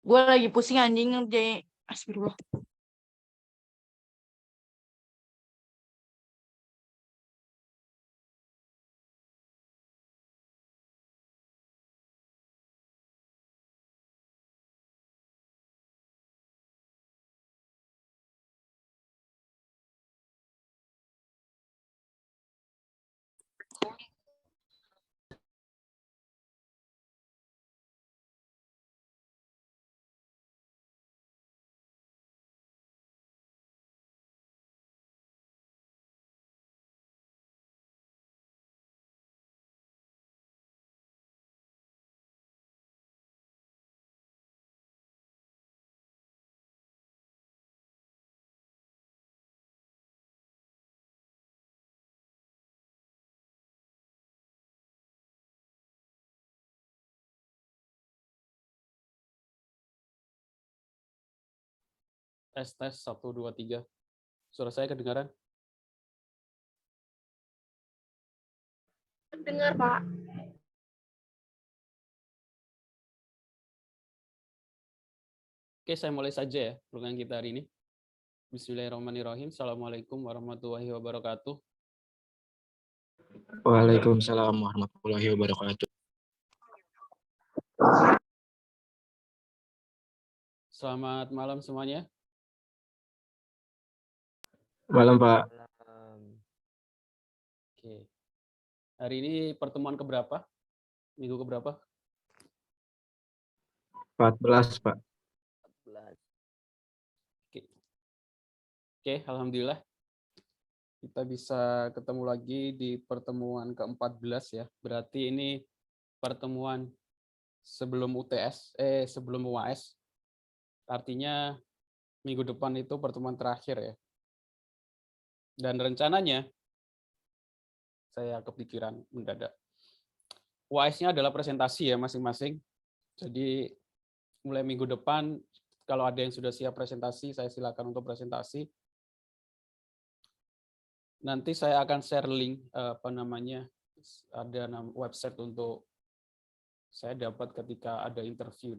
Gue lagi pusing anjing ngerjain. Astagfirullah. Tes 1 2 3. Suara saya kedengaran? Dengar, Pak. Oke, saya mulai saja ya program kita hari ini. Bismillahirrahmanirrahim. Assalamualaikum warahmatullahi wabarakatuh. Waalaikumsalam warahmatullahi wabarakatuh. Selamat malam semuanya. Malam, Pak. Oke. Hari ini pertemuan keberapa? Minggu keberapa? 14, Pak. 14. Oke, alhamdulillah. Kita bisa ketemu lagi di pertemuan ke-14 ya. Berarti ini pertemuan sebelum UTS, sebelum UAS. Artinya minggu depan itu pertemuan terakhir ya. Dan rencananya saya kepikiran mendadak. UAS-nya adalah presentasi ya masing-masing. Jadi mulai minggu depan kalau ada yang sudah siap presentasi, saya silakan untuk presentasi. Nanti saya akan share link ada website untuk saya dapat ketika ada interview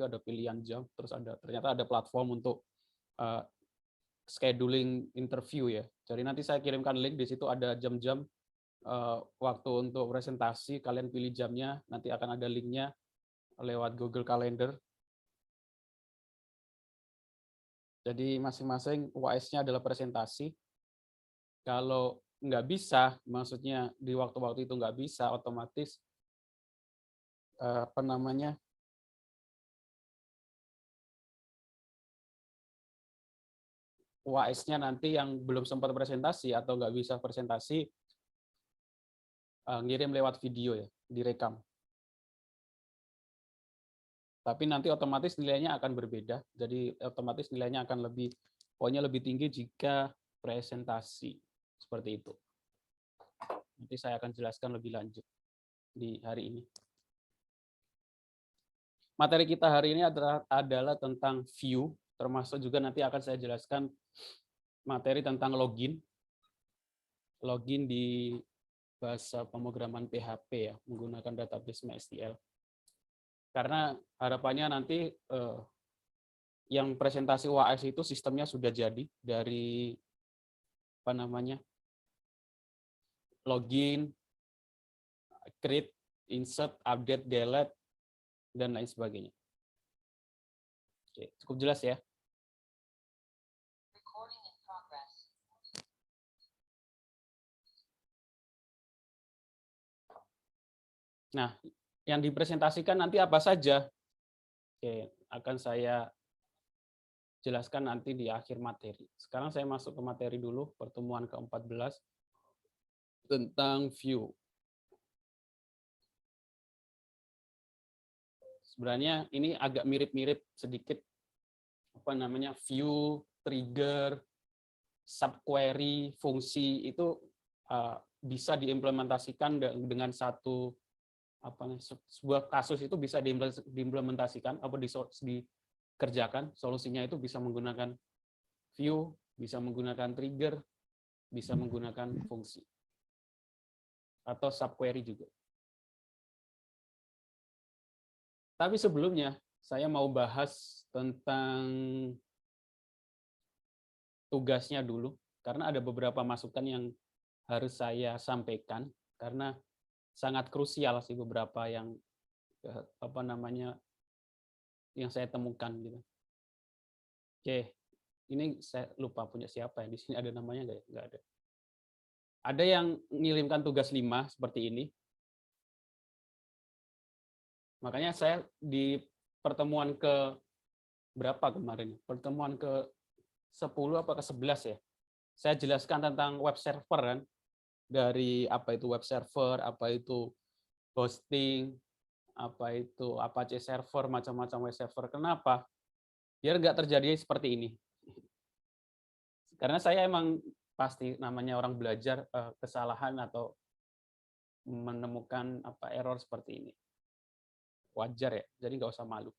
ada pilihan jam, terus ternyata ada platform untuk scheduling interview ya. Jadi nanti saya kirimkan link, di situ ada jam-jam waktu untuk presentasi, kalian pilih jamnya, nanti akan ada linknya lewat Google Calendar. Jadi masing-masing UAS-nya adalah presentasi. Kalau nggak bisa, maksudnya di waktu-waktu itu nggak bisa, otomatis UAS-nya nanti yang belum sempat presentasi atau nggak bisa presentasi, ngirim lewat video ya, direkam. Tapi nanti otomatis nilainya akan berbeda, jadi otomatis nilainya akan pokoknya lebih tinggi jika presentasi. Seperti itu. Nanti saya akan jelaskan lebih lanjut di hari ini. Materi kita hari ini adalah tentang view, termasuk juga nanti akan saya jelaskan materi tentang login. Login di bahasa pemrograman PHP ya, menggunakan database MySQL. Karena harapannya nanti yang presentasi UAS itu sistemnya sudah jadi dari login, create, insert, update, delete, dan lain sebagainya. Oke, cukup jelas ya. Nah, yang dipresentasikan nanti apa saja? Oke, akan saya jelaskan nanti di akhir materi. Sekarang saya masuk ke materi dulu, pertemuan ke-14 tentang view. Sebenarnya ini agak mirip-mirip sedikit view, trigger, subquery, fungsi itu bisa diimplementasikan dengan sebuah kasus itu bisa diimplementasikan atau dikerjakan. Solusinya itu bisa menggunakan view, bisa menggunakan trigger, bisa menggunakan fungsi atau subquery juga. Tapi sebelumnya saya mau bahas tentang tugasnya dulu, karena ada beberapa masukan yang harus saya sampaikan, karena sangat krusial sih beberapa yang yang saya temukan gitu. Oke, ini saya lupa punya siapa ya. Di sini ada namanya nggak ya? Nggak ada. Ada yang mengirimkan tugas 5 seperti ini. Makanya saya di pertemuan ke berapa kemarin? Pertemuan ke 10 apa ke 11 ya? Saya jelaskan tentang web server kan. Dari apa itu web server, apa itu hosting, apa itu Apache server, macam-macam web server. Kenapa? Biar nggak terjadi seperti ini. Karena saya emang pasti namanya orang belajar kesalahan atau menemukan error seperti ini. Wajar ya, jadi nggak usah malu.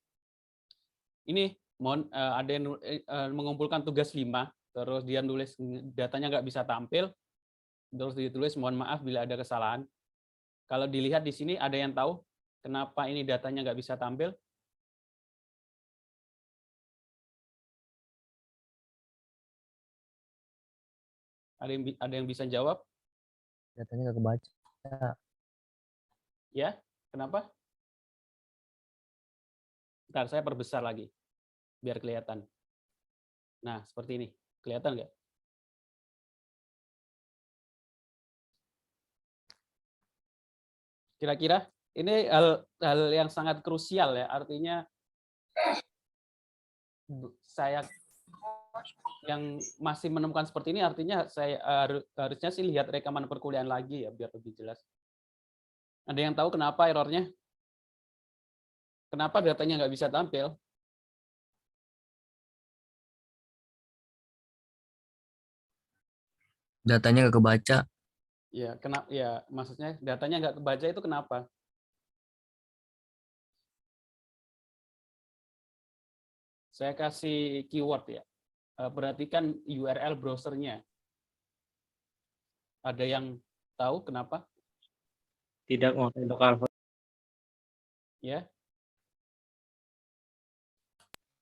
Ini ada yang mengumpulkan tugas 5, terus dia nulis datanya nggak bisa tampil, terus ditulis mohon maaf bila ada kesalahan. Kalau dilihat di sini ada yang tahu kenapa ini datanya nggak bisa tampil? Ada yang bisa jawab? Datanya nggak kebaca. Ya, kenapa? Ntar saya perbesar lagi, biar kelihatan. Nah, seperti ini. Kelihatan nggak? Kira-kira ini hal yang sangat krusial ya, artinya saya yang masih menemukan seperti ini, artinya saya harusnya sih lihat rekaman perkuliahan lagi ya, biar lebih jelas. Ada yang tahu kenapa errornya? Kenapa datanya nggak bisa tampil? Datanya nggak kebaca. Ya, kenapa? Ya, maksudnya datanya nggak kebaca itu kenapa? Saya kasih keyword ya. Perhatikan URL browsernya. Ada yang tahu kenapa? Tidak memakai localhost. Ya,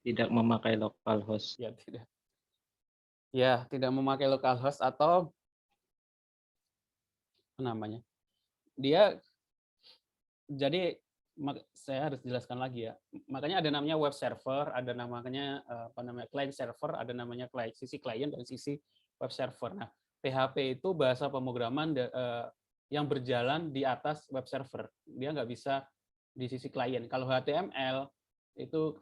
Tidak memakai localhost. ya tidak. Ya, tidak memakai localhost atau apa namanya? Dia jadi saya harus jelaskan lagi ya. Makanya ada namanya web server, ada namanya client server, ada namanya sisi client dan sisi web server. Nah, PHP itu bahasa pemrograman yang berjalan di atas web server. Dia nggak bisa di sisi klien. Kalau HTML itu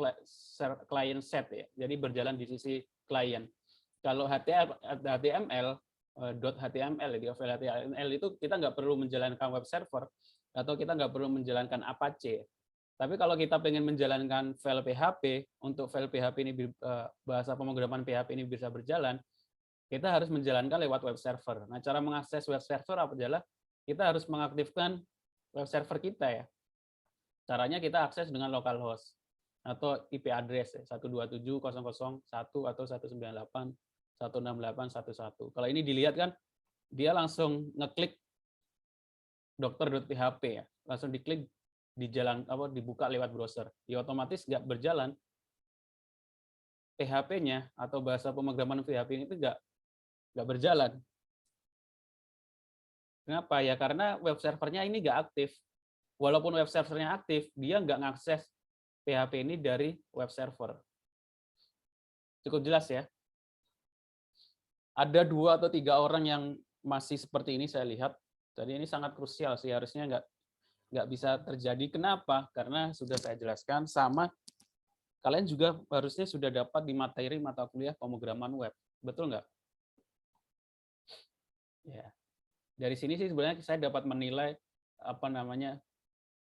client set ya, jadi berjalan di sisi klien. Kalau HTML .html di file HTML itu kita nggak perlu menjalankan web server atau kita nggak perlu menjalankan Apache. Tapi kalau kita pengen menjalankan file PHP, untuk file PHP ini bahasa pemrograman PHP ini bisa berjalan, kita harus menjalankan lewat web server. Nah, cara mengakses web server adalah kita harus mengaktifkan web server kita ya. Caranya kita akses dengan localhost atau IP address ya, 127.0.0.1 atau 198.168.1.1. Kalau ini dilihat kan, dia langsung ngeklik dokter.php ya, langsung diklik dibuka lewat browser. Ya otomatis nggak berjalan. PHP-nya atau bahasa pemrograman PHP ini nggak berjalan. Kenapa? Ya karena web servernya ini nggak aktif. Walaupun web servernya aktif, dia nggak ngakses PHP ini dari web server. Cukup jelas ya? Ada 2 atau 3 orang yang masih seperti ini saya lihat. Jadi ini sangat krusial sih, harusnya nggak bisa terjadi. Kenapa? Karena sudah saya jelaskan, sama kalian juga harusnya sudah dapat di materi mata kuliah pemrograman web. Betul nggak? Ya. Dari sini sih sebenarnya saya dapat menilai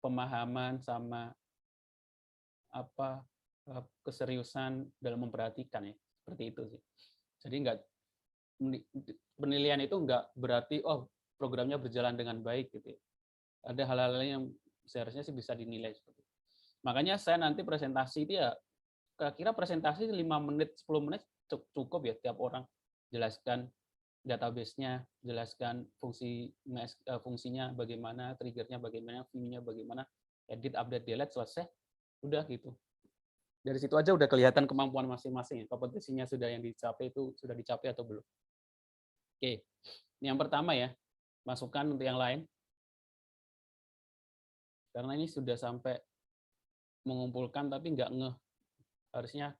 pemahaman sama keseriusan dalam memperhatikan ya. Seperti itu sih. Jadi penilaian itu nggak berarti programnya berjalan dengan baik gitu ya. Ada hal-hal yang seharusnya sih bisa dinilai seperti itu. Makanya saya nanti presentasi itu ya kira-kira presentasi 5 menit 10 menit cukup ya, tiap orang jelaskan database-nya, jelaskan fungsinya bagaimana, trigger-nya bagaimana, view-nya bagaimana, edit, update, delete, selesai. Udah gitu. Dari situ aja udah kelihatan kemampuan masing-masing. Kompetensinya sudah yang dicapai itu sudah dicapai atau belum. Oke, ini yang pertama ya. Masukkan untuk yang lain. Karena ini sudah sampai mengumpulkan tapi nggak ngeh. Harusnya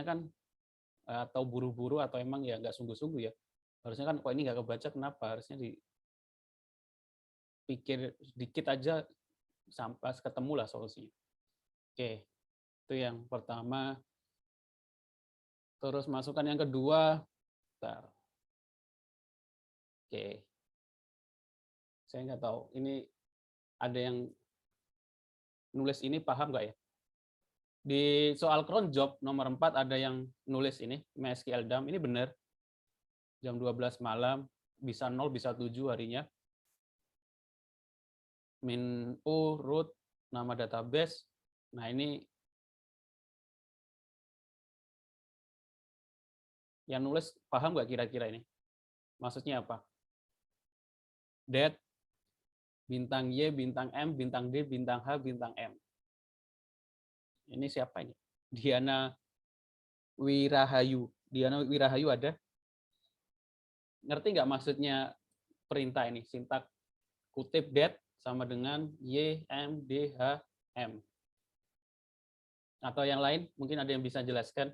kan atau buru-buru atau emang ya nggak sungguh-sungguh ya. Harusnya kan kok ini nggak kebaca kenapa? Harusnya dipikir sedikit aja sampai ketemu lah solusinya. Oke, itu yang pertama. Terus masukkan yang kedua. Bentar. Oke. Saya nggak tahu. Ini ada yang nulis ini paham nggak ya? Di soal cron job nomor 4 ada yang nulis ini, MySQL dump. Ini benar. Jam 12 malam, bisa 0, bisa 7 harinya. Min U, root, nama database. Nah ini yang nulis paham nggak kira-kira ini? Maksudnya apa? That, bintang Y, bintang M, bintang D, bintang H, bintang M. Ini siapa ini? Diana Wirahayu. Diana Wirahayu ada? Ngerti nggak maksudnya perintah ini? Sintak kutip that sama dengan Y, M, D, H, M. Atau yang lain? Mungkin ada yang bisa jelaskan?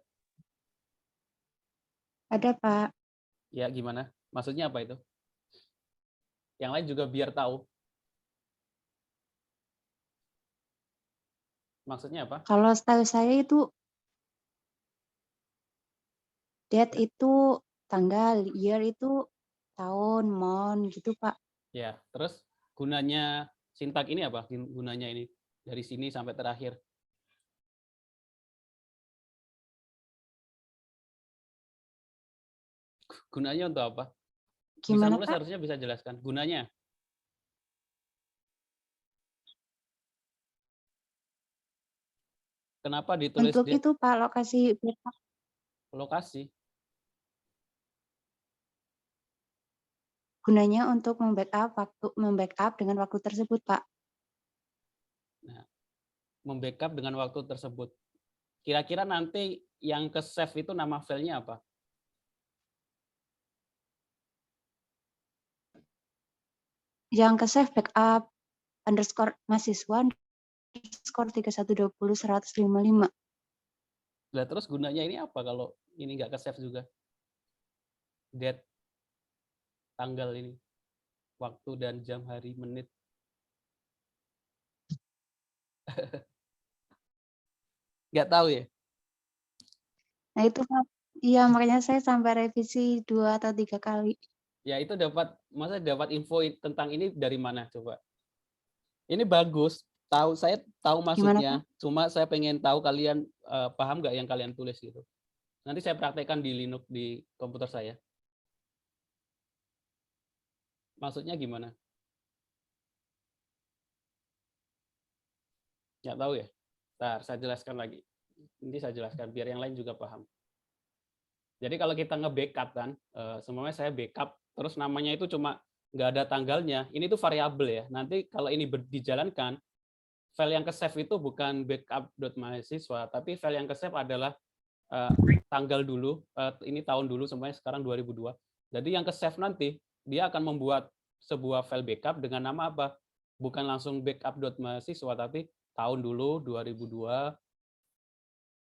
Ada, Pak. Ya, gimana? Maksudnya apa itu? Yang lain juga biar tahu. Maksudnya apa? Kalau setahu saya itu date itu tanggal, year itu tahun, month gitu, Pak. Ya, terus gunanya sintak ini apa? Gunanya ini dari sini sampai terakhir. Gunanya untuk apa? Bisa Gimana, nulis Pak? harusnya bisa jelaskan. Gunanya? Kenapa ditulis Untuk di itu, Pak, lokasi backup. lokasi? Gunanya untuk membackup dengan waktu tersebut, Pak. Nah, membackup dengan waktu tersebut. Kira-kira nanti yang ke save itu nama filenya apa? Yang ke save backup underscore mahasiswa underscore 3120-155. Nah, terus gunanya ini apa kalau ini nggak ke save juga? Date, tanggal ini, waktu dan jam, hari, menit. Nggak tahu ya? Nah itu, Pak. Iya, makanya saya sampai revisi 2 atau 3 kali. Ya itu masa dapat info tentang ini dari mana coba? Ini bagus, saya tahu maksudnya, cuma saya pengen tahu kalian paham nggak yang kalian tulis gitu. Nanti saya praktekkan di Linux di komputer saya. Maksudnya gimana? Nggak tahu ya? Ntar saya jelaskan lagi. Nanti saya jelaskan biar yang lain juga paham. Jadi kalau kita nge-backup kan, semuanya saya backup, terus namanya itu cuma nggak ada tanggalnya, ini tuh variabel ya. Nanti kalau ini dijalankan, file yang ke-save itu bukan backup.mahasiswa, tapi file yang ke-save adalah tanggal dulu, ini tahun dulu, semuanya sekarang 2002. Jadi yang ke-save nanti, dia akan membuat sebuah file backup dengan nama apa? Bukan langsung backup.mahasiswa, tapi tahun dulu, 2002,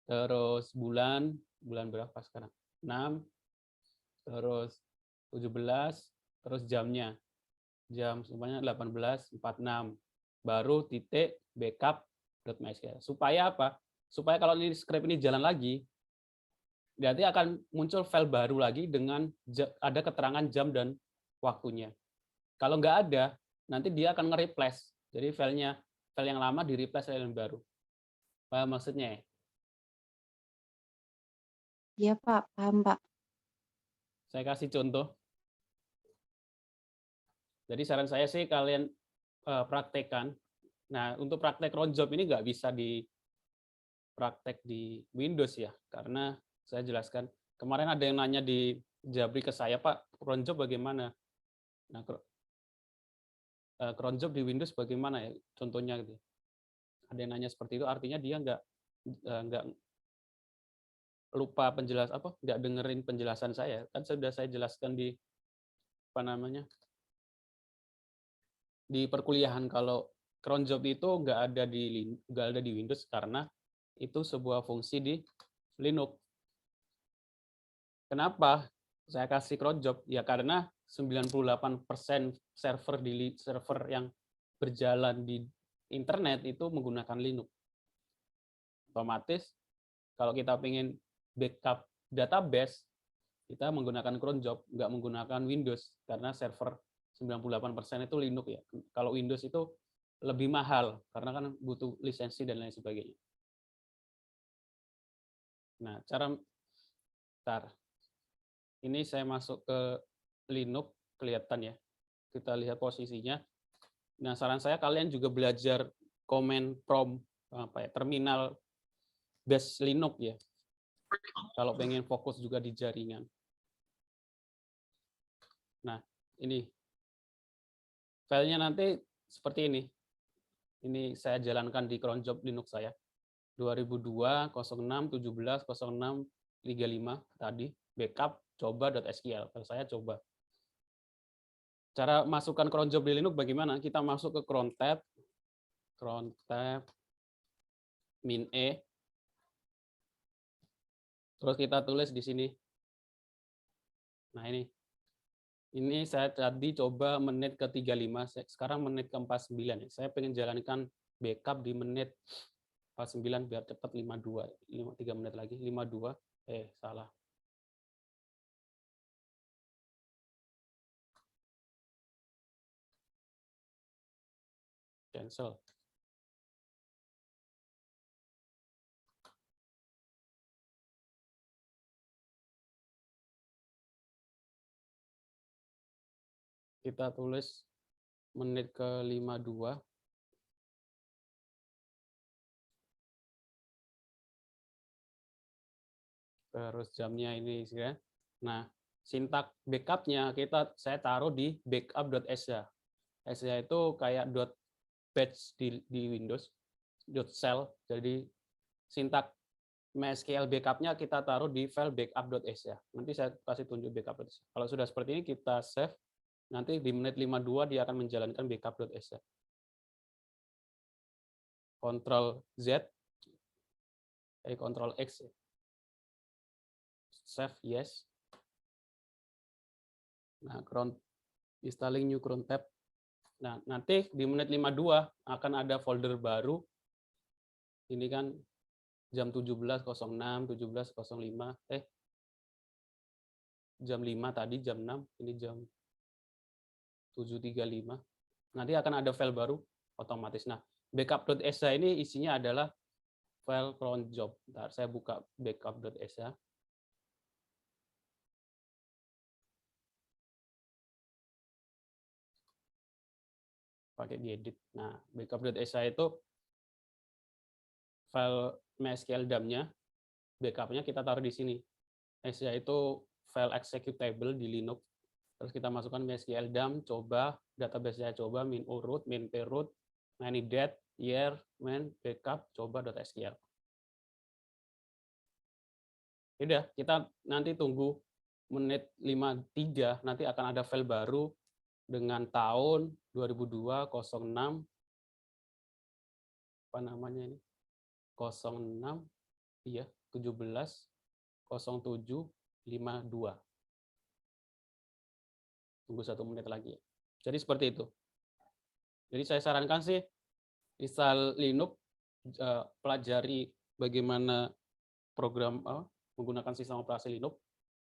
terus bulan berapa sekarang? 6, terus 17, terus jamnya. Jam semuanya 18.46. Baru titik backup.mysql. Supaya apa? Supaya kalau ini script ini jalan lagi, berarti akan muncul file baru lagi dengan ada keterangan jam dan waktunya. Kalau nggak ada, nanti dia akan nge-replace. Jadi file yang lama di-replace file yang baru. Paham maksudnya ya? Iya, Pak. Paham, Pak. Saya kasih contoh. Jadi saran saya sih kalian praktekkan. Nah, untuk praktek cron job ini nggak bisa dipraktek di Windows ya, karena saya jelaskan. Kemarin ada yang nanya di Jabri ke saya, Pak, cron job bagaimana? Nah, cron job di Windows bagaimana ya? Contohnya gitu. Ada yang nanya seperti itu, artinya dia nggak nggak lupa nggak dengerin penjelasan saya, kan sudah saya jelaskan di di perkuliahan kalau cron job itu nggak ada di Windows karena itu sebuah fungsi di Linux. Kenapa saya kasih cron job? Ya karena 98% server yang berjalan di internet itu menggunakan Linux. Otomatis kalau kita ingin backup database, kita menggunakan cron job, nggak menggunakan Windows karena server 98% itu Linux ya. Kalau Windows itu lebih mahal karena kan butuh lisensi dan lain sebagainya. Nah, ini saya masuk ke Linux, kelihatan ya. Kita lihat posisinya. Nah, saran saya kalian juga belajar command prompt terminal base Linux ya. Kalau pengen fokus juga di jaringan. Nah, ini filenya nanti seperti ini. Ini saya jalankan di cron job Linux saya. 2002 06 17 06 35 tadi backup coba.sql. Kalau saya coba. Cara masukkan cron job di Linux bagaimana? Kita masuk ke cron tab min E. Terus kita tulis di sini. Nah, ini saya tadi coba menit ke 35, sekarang menit ke 49. Saya pengen jalankan backup di menit 49 biar cepat 52. 3 menit lagi, 52. Salah. Cancel. Kita tulis menit ke 52. Terus jamnya ini ya. Nah, sintak backupnya saya taruh di backup.sha. sha itu kayak .batch di Windows, .shell. Jadi sintak MySQL backupnya kita taruh di file backup.sha. Nanti saya kasih tunjuk backup.sha. Kalau sudah seperti ini kita save. Nanti di menit 52 dia akan menjalankan backup.sha. Ctrl Z, Ctrl X. Save yes. Nah, installing new cron tab. Nah, nanti di menit 52 akan ada folder baru. Ini kan jam 17.06, 17.05. Jam 5 tadi, jam 6. Ini jam 7.35. Nanti akan ada file baru otomatis. Nah, backup.sha ini isinya adalah file cron job. Bentar, saya buka backup.sha. Pakai diedit. Nah, backup.sha itu file MySQL dump-nya, backupnya kita taruh di sini. SHA itu file executable di Linux. Terus kita masukkan MySQL dump, coba, database saya coba, min root, min proot, nah ini det, year, main, backup, coba.sql. Udah, kita nanti tunggu menit 53, nanti akan ada file baru dengan tahun 2002 06 apa namanya ini 06 iya 17 07 52. Tunggu 1 menit lagi. Jadi seperti itu. Jadi saya sarankan sih install Linux, pelajari bagaimana program menggunakan sistem operasi Linux.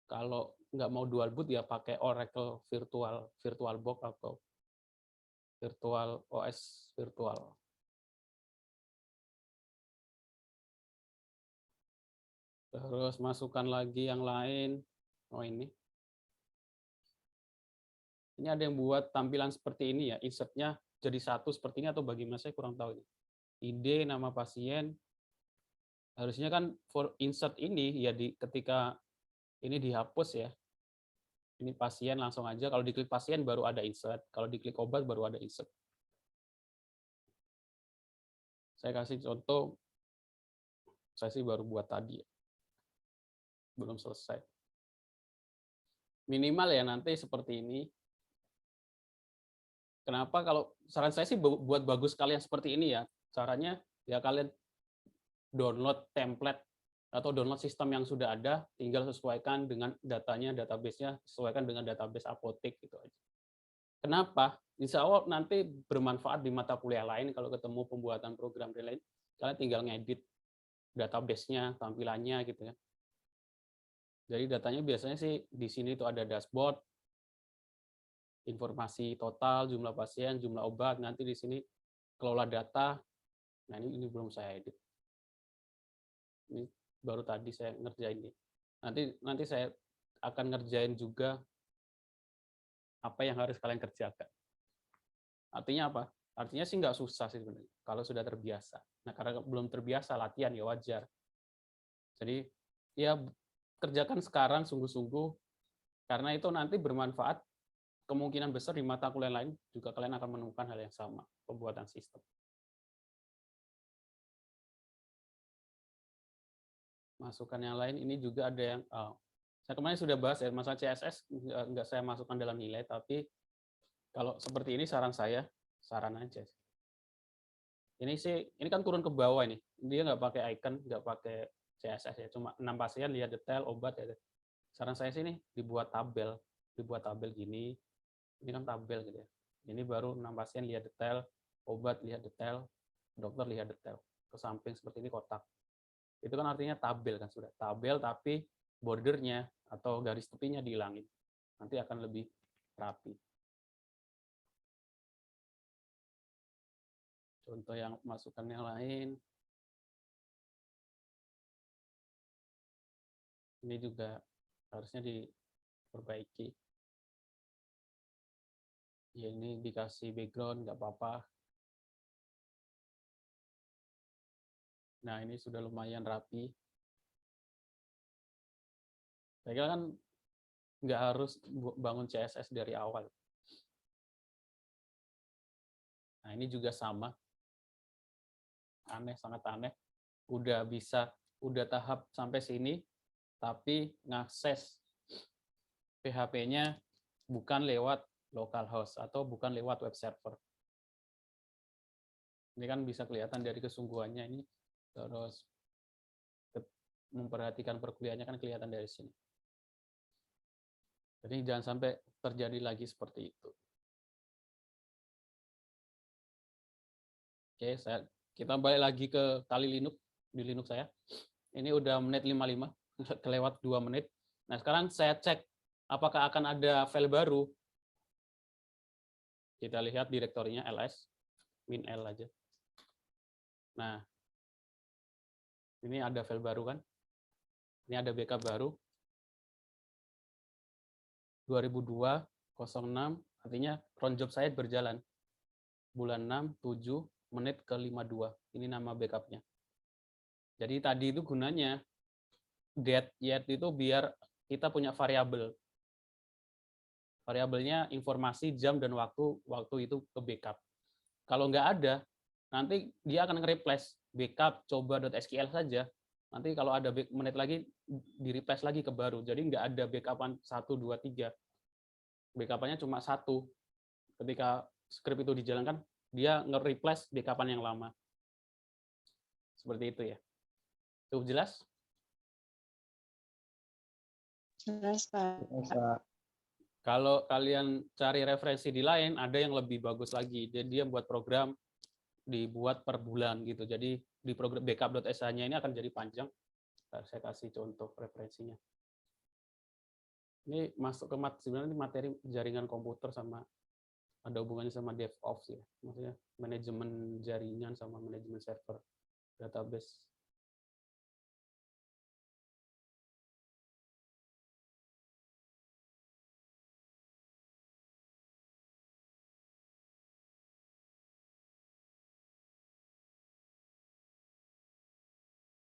Kalau nggak mau dual boot ya pakai Oracle VirtualBox atau Virtual OS virtual. Terus masukkan lagi yang lain. Oh ini. Ini ada yang buat tampilan seperti ini ya, insertnya jadi satu seperti ini atau bagaimana saya kurang tahu ini. ID, nama pasien. Harusnya kan for insert ini ya ketika ini dihapus ya. Ini pasien langsung aja, kalau diklik pasien baru ada insert, kalau diklik obat baru ada insert. Saya kasih contoh Saya sih baru buat tadi, belum selesai. Minimal ya nanti seperti ini. Kenapa kalau saran saya sih buat bagus kalian seperti ini ya. Caranya ya kalian download template atau download sistem yang sudah ada, tinggal sesuaikan dengan datanya, database-nya, sesuaikan dengan database apotek gitu aja. Kenapa? Insya Allah nanti bermanfaat di mata kuliah lain kalau ketemu pembuatan program lain, kalian tinggal ngedit database-nya, tampilannya gitu ya. Jadi datanya biasanya sih di sini tuh ada dashboard, informasi total, jumlah pasien, jumlah obat, nanti di sini kelola data. Nah, ini belum saya edit. Ini baru tadi saya ngerjain ini. Nanti saya akan ngerjain juga apa yang harus kalian kerjakan. Artinya apa? Artinya sih nggak susah sih sebenarnya kalau sudah terbiasa. Nah, karena belum terbiasa latihan ya wajar. Jadi ya kerjakan sekarang sungguh-sungguh karena itu nanti bermanfaat, kemungkinan besar di mata kuliah lain juga kalian akan menemukan hal yang sama, pembuatan sistem. Masukan yang lain ini juga ada yang saya kemarin sudah bahas ya, masalah CSS nggak saya masukkan dalam nilai, tapi kalau seperti ini saran aja. Ini kan turun ke bawah ini, dia nggak pakai icon, nggak pakai CSS ya, cuma 6 pasien, lihat detail, obat ya. Saran saya sih nih dibuat tabel gini, ini kan tabel gitu ya. Ini baru 6 pasien, lihat detail, obat lihat detail, dokter lihat detail, ke samping seperti ini kotak. Itu kan artinya tabel kan, sudah tabel tapi bordernya atau garis tepinya dihilangin, nanti akan lebih rapi. Contoh yang masukan yang lain, ini juga harusnya diperbaiki. Ya ini dikasih background nggak apa-apa. Nah ini sudah lumayan rapi. Saya kira kan nggak harus bangun CSS dari awal. Nah ini juga sama. Aneh, sangat aneh. Udah tahap sampai sini, tapi ngakses PHP-nya bukan lewat localhost atau bukan lewat web server. Ini kan bisa kelihatan dari kesungguhannya ini, terus memperhatikan perkuliahannya kan kelihatan dari sini. Jadi jangan sampai terjadi lagi seperti itu. Oke, kita balik lagi ke tali Linux, di Linux saya. Ini udah menit 55, kelewat 2 menit. Nah, sekarang saya cek apakah akan ada file baru. Kita lihat direktorinya ls, min l aja. Nah, ini ada file baru kan? Ini ada backup baru. 2002-06, artinya cron job saya berjalan. Bulan 6, 7, menit ke 52. Ini nama backupnya. Jadi tadi itu gunanya get yet itu biar kita punya variabel. Variabelnya informasi jam dan waktu itu ke backup. Kalau nggak ada, nanti dia akan nge-replace backup coba.sql saja. Nanti kalau ada menit lagi di-replace lagi ke baru. Jadi nggak ada backupan 1, 2, 3. Backupannya cuma 1. Ketika script itu dijalankan, dia nge-replace backupan yang lama. Seperti itu ya. Cukup jelas? Jelas, Pak. Kalau kalian cari referensi di lain, ada yang lebih bagus lagi. Jadi dia buat program dibuat per bulan gitu. Jadi di program backup.sh-nya ini akan jadi panjang. Saya kasih contoh referensinya. Ini masuk ke sebenarnya ini materi jaringan komputer sama ada hubungannya sama DevOps ya. Maksudnya manajemen jaringan sama manajemen server database.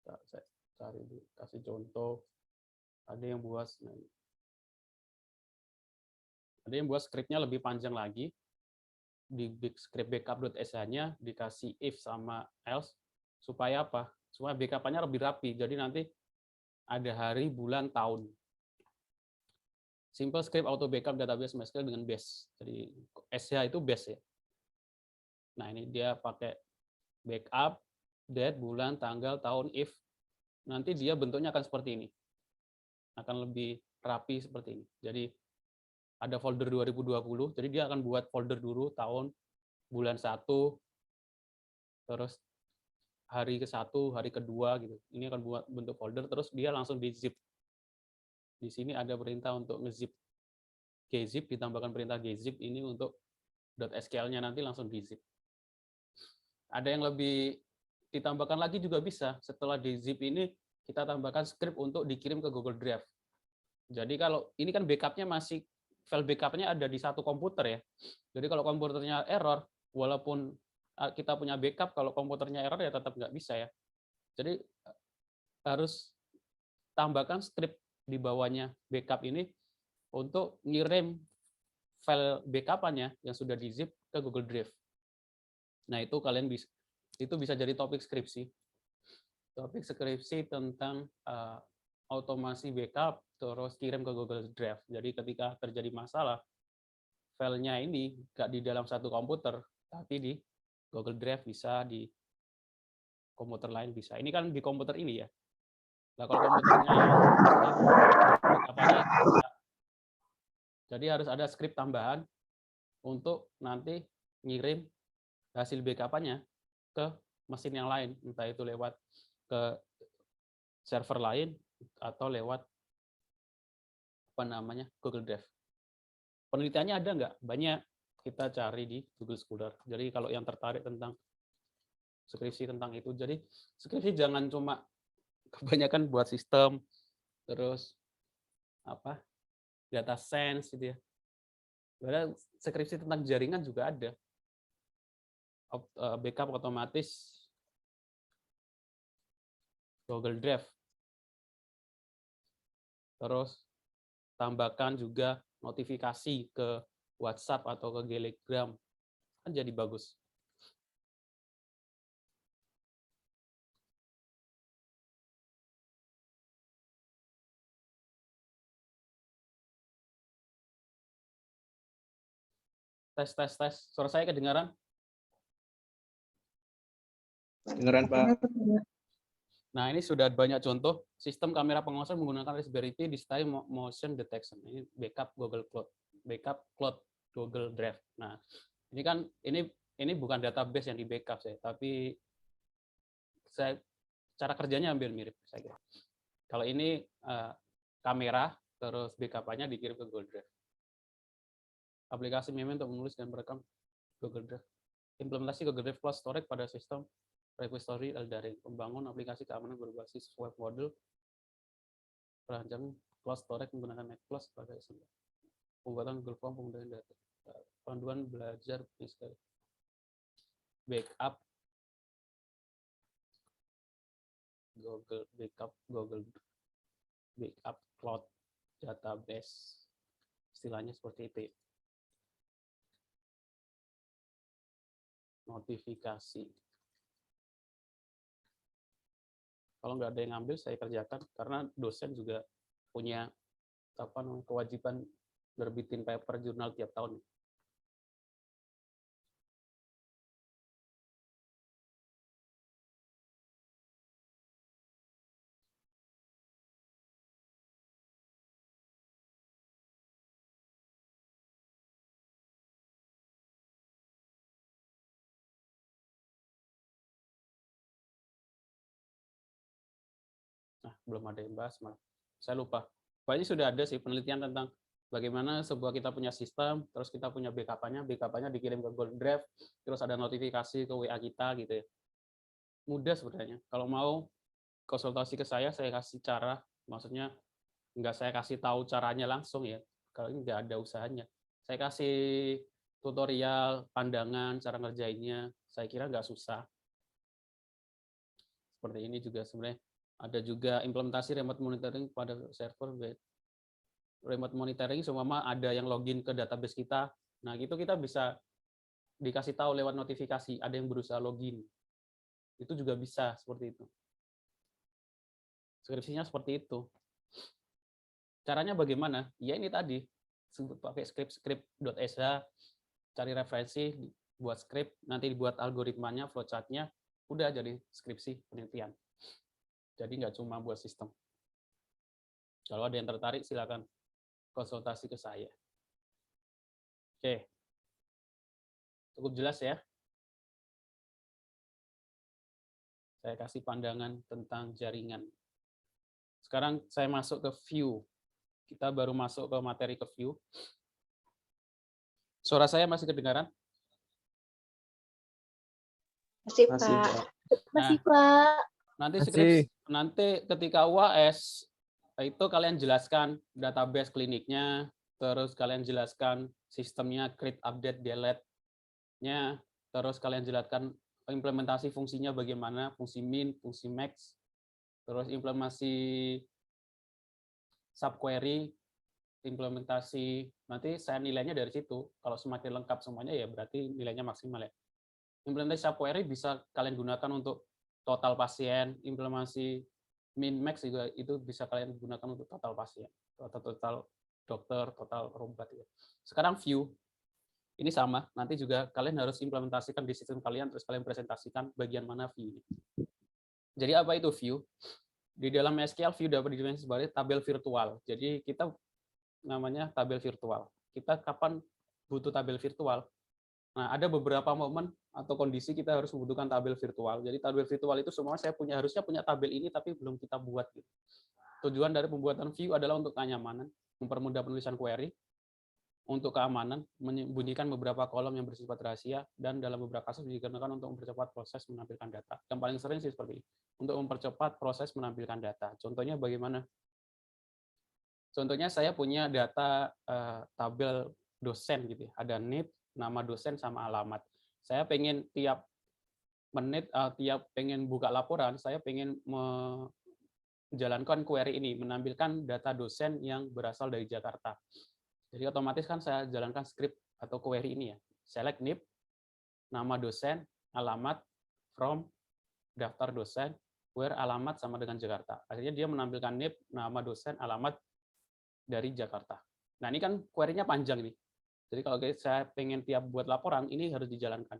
Saya cari dulu, kasih contoh. Ada yang buat skripnya lebih panjang lagi. Di script backup.sh-nya dikasih if sama else supaya apa? supaya backup-nya lebih rapi. Jadi nanti ada hari, bulan, tahun. Simple script auto backup database MySQL dengan base. Jadi SH itu base ya. Nah, ini dia pakai backup, date, bulan, tanggal, tahun, if. Nanti dia bentuknya akan seperti ini. Akan lebih rapi seperti ini. Jadi ada folder 2020, jadi dia akan buat folder dulu tahun, bulan 1, terus hari ke-1, hari kedua gitu. Ini akan buat bentuk folder, terus dia langsung di zip. Di sini ada perintah untuk nge-zip. gzip, ditambahkan perintah gzip ini untuk .sql-nya nanti langsung di zip. Ada yang lebih ditambahkan lagi juga bisa. Setelah di zip ini, kita tambahkan script untuk dikirim ke Google Drive. Jadi kalau ini kan backup-nya masih, file backup-nya ada di satu komputer ya. Jadi kalau komputernya error, walaupun kita punya backup, kalau komputernya error ya tetap nggak bisa ya. Jadi harus tambahkan script di bawahnya backup ini untuk ngirim file backup-nya yang sudah di zip ke Google Drive. Nah, itu kalian bisa jadi topik skripsi. Topik skripsi tentang otomasi backup terus kirim ke Google Drive. Jadi ketika terjadi masalah, filenya ini nggak di dalam satu komputer, tapi di Google Drive bisa, di komputer lain bisa. Ini kan di komputer ini ya. Nah, kalau komputernya backup-nya bisa. Jadi harus ada script tambahan untuk nanti ngirim hasil backup-nya ke mesin yang lain, entah itu lewat ke server lain atau lewat Google Drive. Penelitiannya ada nggak? Banyak, kita cari di Google Scholar. Jadi kalau yang tertarik tentang skripsi tentang itu, jadi skripsi jangan cuma kebanyakan buat sistem, terus data science gitu ya. Padahal skripsi tentang jaringan juga ada. Backup otomatis Google Drive. Terus tambahkan juga notifikasi ke WhatsApp atau ke Telegram. Kan jadi bagus. Tes. Suara saya kedengaran? Dengeran, Pak. Nah, ini sudah banyak contoh sistem kamera pengawasan menggunakan Raspberry Pi disertai motion detection. Ini backup Google Cloud, backup cloud Google Drive. Nah, ini kan ini bukan database yang di backup saya, tapi cara kerjanya hampir mirip saya kira. Kalau ini kamera, terus backup-nya dikirim ke Google Drive. Aplikasi meme untuk menulis dan merekam Google Drive. Implementasi Google Drive Cloud Storage pada sistem repository Eldari. Membangun aplikasi keamanan berbasis web model. Perancang cloud storage menggunakan NetCloud sebagai sumber. Pembuatan Google Form, penggunaan data. Panduan belajar misalnya. Backup Google Backup Cloud Database. Istilahnya seperti itu. Notifikasi. Kalau nggak ada yang ngambil, saya kerjakan karena dosen juga punya kewajiban nerbitin paper jurnal tiap tahun. Nah, belum ada yang bahas malah. Saya lupa. Pokoknya sudah ada sih penelitian tentang bagaimana sebuah kita punya sistem, terus kita punya backup-nya dikirim ke Google Drive, terus ada notifikasi ke WA kita gitu ya. Mudah sebenarnya. Kalau mau konsultasi ke saya kasih cara, maksudnya nggak saya kasih tahu caranya langsung ya, kalau ini nggak ada usahanya. Saya kasih tutorial, pandangan, cara ngerjainnya, saya kira nggak susah. Seperti ini juga sebenarnya. Ada juga implementasi remote monitoring pada server. Remote monitoring semua ada yang login ke database kita. Nah, gitu kita bisa dikasih tahu lewat notifikasi ada yang berusaha login. Itu juga bisa seperti itu. Skripsinya seperti itu. Caranya bagaimana? Ya ini tadi, pakai script.sh, cari referensi, buat script, nanti dibuat algoritmanya, flowchart-nya, udah jadi skripsi penelitian. Jadi nggak cuma buat sistem. Kalau ada yang tertarik, silakan konsultasi ke saya. Oke. Cukup jelas ya? Saya kasih pandangan tentang jaringan. Sekarang saya masuk ke view. Kita baru masuk ke materi ke view. Suara saya masih kedengaran? Masih, Masih, Pak. Pak. Masih, Pak. Nanti ketika UAS itu kalian jelaskan database kliniknya, terus kalian jelaskan sistemnya, create, update, delete-nya, terus kalian jelaskan implementasi fungsinya bagaimana, fungsi min, fungsi max, terus implementasi subquery, implementasi, nanti saya nilainya dari situ. Kalau semakin lengkap semuanya ya berarti nilainya maksimal ya. Implementasi subquery bisa kalian gunakan untuk total pasien, implementasi min max juga itu bisa kalian gunakan untuk total pasien, atau total dokter, total obat ya. Sekarang view ini sama, nanti juga kalian harus implementasikan di sistem kalian, terus kalian presentasikan bagian mana view. Jadi apa itu view? Di dalam SQL view dapat didefinisikan sebagai tabel virtual. Jadi kita namanya tabel virtual. Kita kapan butuh tabel virtual? Nah, ada beberapa momen atau kondisi kita harus membutuhkan tabel virtual. Jadi tabel virtual itu semua saya harusnya punya tabel ini tapi belum kita buat. Gitu. Tujuan dari pembuatan view adalah untuk kenyamanan, mempermudah penulisan query, untuk keamanan, menyembunyikan beberapa kolom yang bersifat rahasia, dan dalam beberapa kasus digunakan untuk mempercepat proses menampilkan data. Yang paling sering sih seperti ini, untuk mempercepat proses menampilkan data. Contohnya bagaimana? Contohnya saya punya data tabel dosen gitu, ada NIP, nama dosen sama alamat. Saya pengen tiap menit, tiap pengen buka laporan, saya pengen menjalankan query ini, menampilkan data dosen yang berasal dari Jakarta. Jadi otomatis kan saya jalankan script atau query ini ya. Select NIP, nama dosen, alamat, from, daftar dosen, where alamat sama dengan Jakarta. Akhirnya dia menampilkan NIP, nama dosen, alamat dari Jakarta. Nah ini kan query-nya panjang nih. Jadi kalau saya pengen tiap buat laporan, ini harus dijalankan.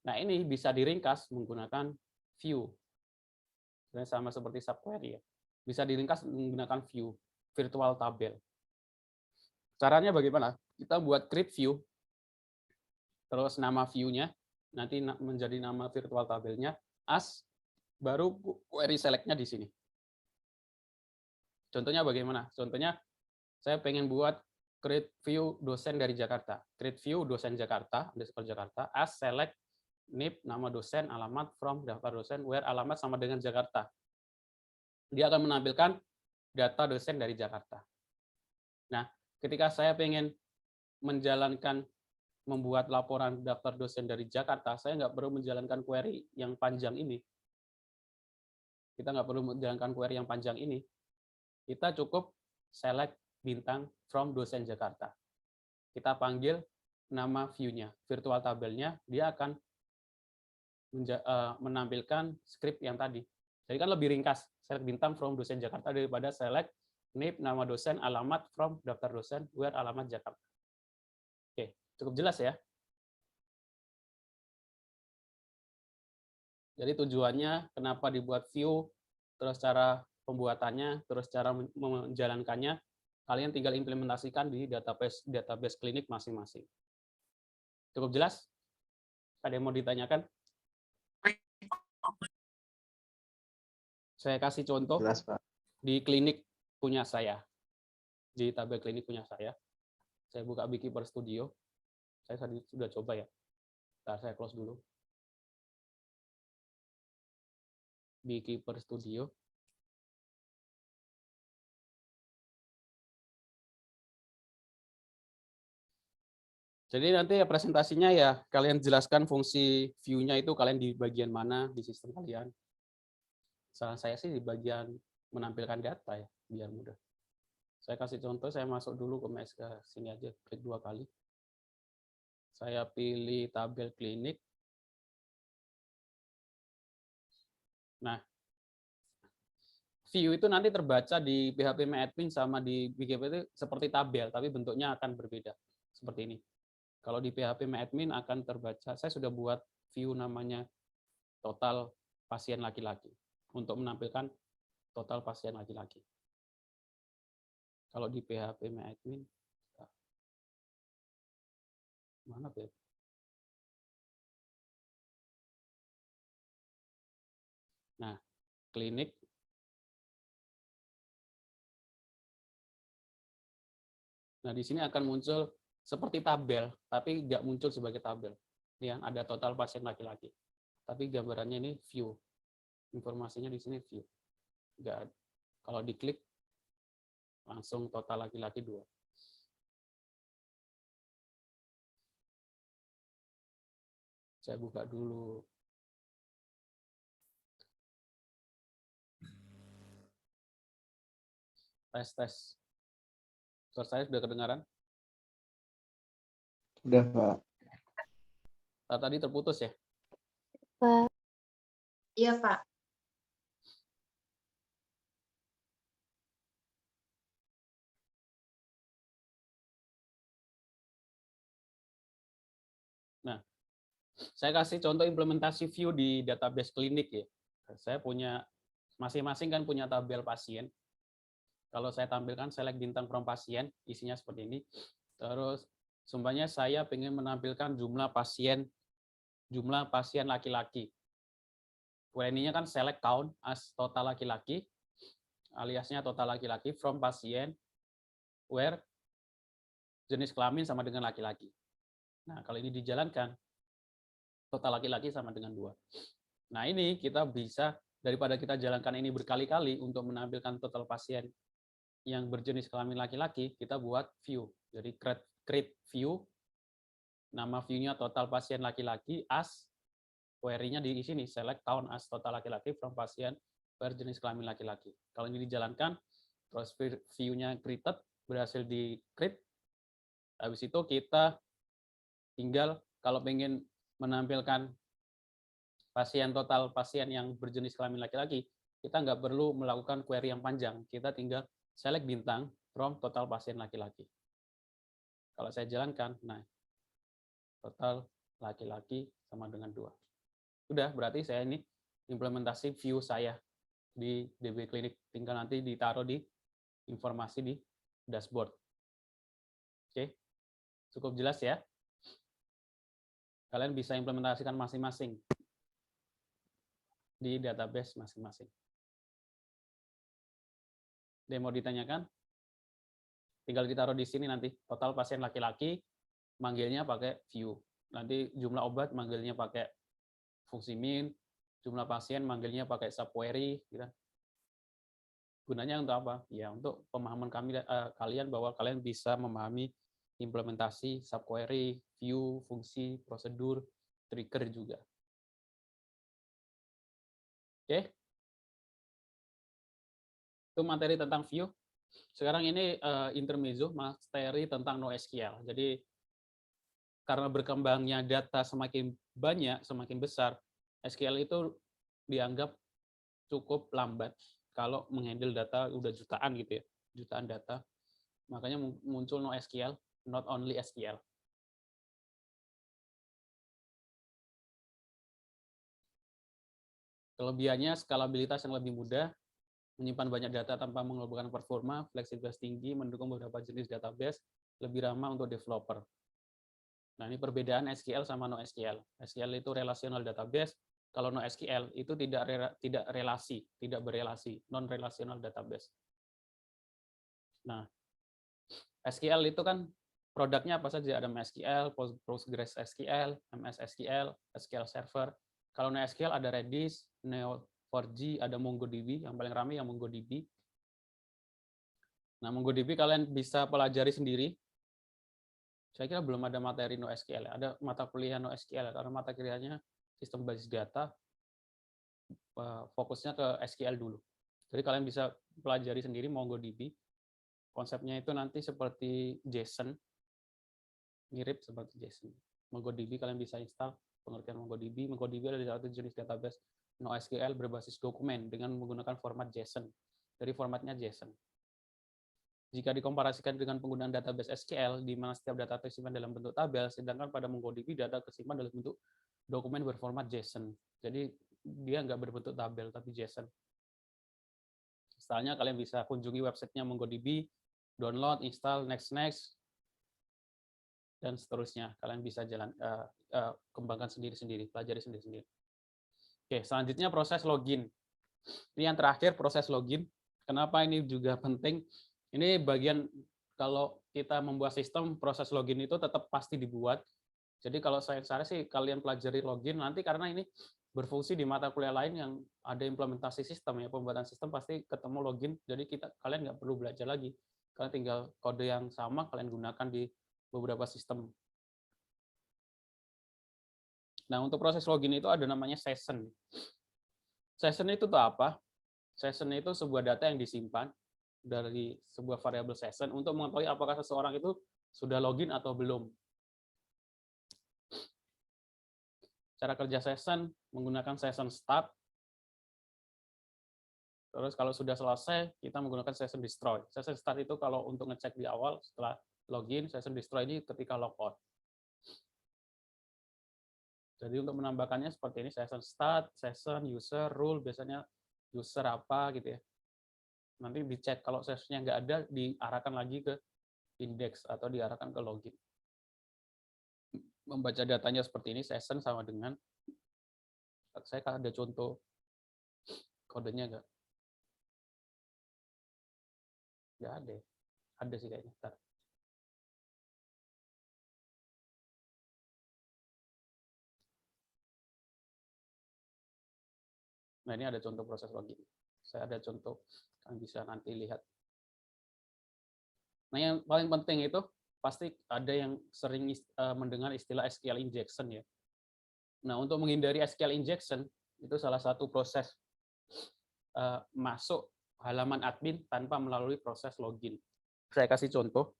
Nah ini bisa diringkas menggunakan view. Sama seperti subquery ya. Bisa diringkas menggunakan view, virtual tabel. Caranya bagaimana? Kita buat create view, terus nama view-nya, nanti menjadi nama virtual tabelnya, as, baru query select-nya di sini. Contohnya bagaimana? Contohnya, saya pengen buat create view dosen dari Jakarta. Create view dosen Jakarta, underscore Jakarta, as select NIP, nama dosen, alamat, from, daftar dosen, where alamat sama dengan Jakarta. Dia akan menampilkan data dosen dari Jakarta. Nah, ketika saya pengen menjalankan, membuat laporan daftar dosen dari Jakarta, saya nggak perlu menjalankan query yang panjang ini. Kita nggak perlu menjalankan query yang panjang ini. Kita cukup select bintang from dosen Jakarta. Kita panggil nama view-nya, virtual tabelnya, dia akan menampilkan script yang tadi. Jadi kan lebih ringkas, select bintang from dosen Jakarta daripada select NIP, nama dosen, alamat, from, daftar dosen, where alamat Jakarta. Oke, cukup jelas ya. Jadi tujuannya kenapa dibuat view, terus cara pembuatannya, terus cara menjalankannya, kalian tinggal implementasikan di database klinik masing-masing. Cukup jelas? Ada yang mau ditanyakan? Saya kasih contoh. Jelas, Pak. Di klinik punya saya, di tabel klinik punya saya buka Beekeeper Studio, saya tadi sudah coba ya, ntar saya close dulu, Beekeeper Studio, jadi nanti ya presentasinya ya, kalian jelaskan fungsi view-nya itu kalian di bagian mana di sistem kalian. Salah saya sih di bagian menampilkan data ya, biar mudah. Saya kasih contoh, saya masuk dulu ke MSK, sini aja, klik 2 kali. Saya pilih tabel klinik. Nah, view itu nanti terbaca di phpMyAdmin sama di BGP itu seperti tabel, tapi bentuknya akan berbeda. Seperti ini. Kalau di phpMyAdmin akan terbaca, saya sudah buat view namanya total pasien laki-laki untuk menampilkan total pasien laki-laki. Kalau di phpMyAdmin, mana ya? Nah, klinik. Nah, di sini akan muncul seperti tabel, tapi nggak muncul sebagai tabel. Ya, ada total pasien laki-laki. Tapi gambarannya ini view. Informasinya di sini view. Nggak ada. Kalau diklik, langsung total laki-laki 2. Saya buka dulu. Tes. Suara saya sudah kedengaran? Udah, Pak. Tadi terputus ya? Pak. Iya, Pak. Nah, saya kasih contoh implementasi view di database klinik ya. Saya punya, masing-masing kan punya tabel pasien. Kalau saya tampilkan select bintang from pasien, isinya seperti ini. Terus sumpahnya saya ingin menampilkan jumlah pasien laki-laki. WNI-nya kan select count as total laki-laki, aliasnya total laki-laki from pasien where jenis kelamin sama dengan laki-laki. Nah, kalau ini dijalankan, total laki-laki sama dengan 2. Nah, ini kita bisa, daripada kita jalankan ini berkali-kali untuk menampilkan total pasien yang berjenis kelamin laki-laki, kita buat view. Jadi create view, nama view-nya total pasien laki-laki as, query-nya di sini, select count as total laki-laki from pasien berjenis kelamin laki-laki. Kalau ini dijalankan, terus view-nya created, berhasil di-create, habis itu kita tinggal kalau pengen menampilkan total pasien yang berjenis kelamin laki-laki, kita nggak perlu melakukan query yang panjang. Kita tinggal select bintang from total pasien laki-laki. Kalau saya jalankan, nah, total laki-laki sama dengan 2. Sudah, berarti saya ini implementasi view saya di DB Klinik. Tinggal nanti ditaruh di informasi di dashboard. Oke, cukup jelas ya? Kalian bisa implementasikan masing-masing di database masing-masing. Ada yang mau ditanyakan? Tinggal ditaruh di sini nanti. Total pasien laki-laki, manggilnya pakai view. Nanti jumlah obat manggilnya pakai fungsi min, jumlah pasien manggilnya pakai subquery. Gitu. Gunanya untuk apa? Ya, untuk pemahaman kalian bahwa kalian bisa memahami implementasi subquery, view, fungsi, prosedur, trigger juga. Oke? Itu materi tentang view. Sekarang ini intermezzo, materi tentang NoSQL. Jadi karena berkembangnya data semakin banyak, semakin besar, SQL itu dianggap cukup lambat kalau menghandle data udah jutaan gitu ya, jutaan data. Makanya muncul NoSQL, not only SQL. Kelebihannya skalabilitas yang lebih mudah, menyimpan banyak data tanpa mengorbankan performa, fleksibilitas tinggi, mendukung beberapa jenis database, lebih ramah untuk developer. Nah, ini perbedaan SQL sama NoSQL. SQL itu relational database, kalau NoSQL itu tidak berelasi, non-relational database. Nah, SQL itu kan produknya apa saja? Ada MySQL, PostgreSQL, MS SQL, SQL Server. Kalau NoSQL ada Redis, Neo4j, ada MongoDB, yang paling ramai yang MongoDB. Nah, MongoDB kalian bisa pelajari sendiri. Saya kira belum ada materi NoSQL. Ada mata kuliah NoSQL, karena mata kuliahnya sistem basis data, fokusnya ke SQL dulu. Jadi kalian bisa pelajari sendiri MongoDB. Konsepnya itu nanti seperti JSON, mirip seperti JSON. MongoDB kalian bisa install pengertian MongoDB. MongoDB adalah satu jenis database NoSQL berbasis dokumen dengan menggunakan format JSON. dari formatnya JSON. Jika dikomparasikan dengan penggunaan database SQL, di mana setiap data tersimpan dalam bentuk tabel, sedangkan pada MongoDB data tersimpan dalam bentuk dokumen berformat JSON. Jadi dia nggak berbentuk tabel, tapi JSON. Misalnya kalian bisa kunjungi websitenya MongoDB, download, install, next, dan seterusnya. Kalian bisa kembangkan sendiri-sendiri, pelajari sendiri-sendiri. Oke, selanjutnya proses login. Ini yang terakhir, proses login. Kenapa ini juga penting? Ini bagian kalau kita membuat sistem, proses login itu tetap pasti dibuat. Jadi kalau saya sih kalian pelajari login nanti, karena ini berfungsi di mata kuliah lain yang ada implementasi sistem ya, pembuatan sistem pasti ketemu login. Jadi kalian nggak perlu belajar lagi. Kalian tinggal kode yang sama kalian gunakan di beberapa sistem. Nah, untuk proses login itu ada namanya session. Session itu tuh apa? Session itu sebuah data yang disimpan dari sebuah variabel session untuk mengetahui apakah seseorang itu sudah login atau belum. Cara kerja session menggunakan session start. Terus kalau sudah selesai, kita menggunakan session destroy. Session start itu kalau untuk ngecek di awal setelah login, session destroy ini ketika logout. Jadi untuk menambahkannya seperti ini, session start, session, user, rule, biasanya user apa gitu ya. Nanti dicek kalau sessionnya nggak ada, diarahkan lagi ke index atau diarahkan ke login. Membaca datanya seperti ini, session sama dengan, saya ada contoh kodenya nggak? Nggak ada. Ada sih kayaknya. Bentar. Nah, ini ada contoh proses login. Saya ada contoh, kalian bisa nanti lihat. Nah, yang paling penting itu, pasti ada yang sering mendengar istilah SQL injection ya. Nah, untuk menghindari SQL injection, itu salah satu proses masuk halaman admin tanpa melalui proses login. Saya kasih contoh.